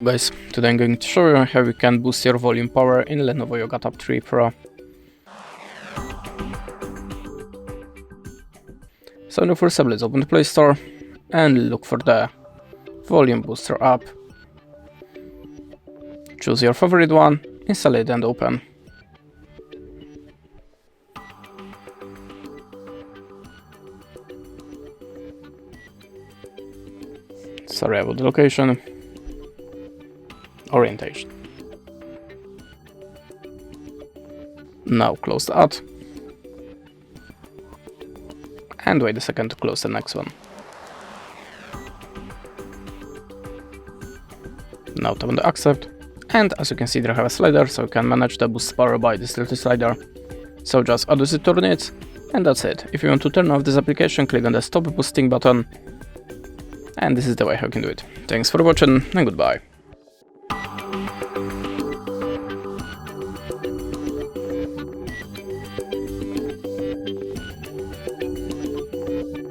Guys, today I'm going to show you how you can boost your volume power in LENOVO Yoga Tab 3 Pro. So now first let's open the Play Store and look for the volume booster app. Choose your favorite one, install it and open. Sorry about the location. Orientation. Now close the ad and wait a second to close the next one. Now tap on the accept, and as you can see, there I have a slider, so you can manage the boost power by this little slider. So just add it to turn it, and that's it. If you want to turn off this application, click on the stop boosting button, and this is the way how you can do it. Thanks for watching and goodbye.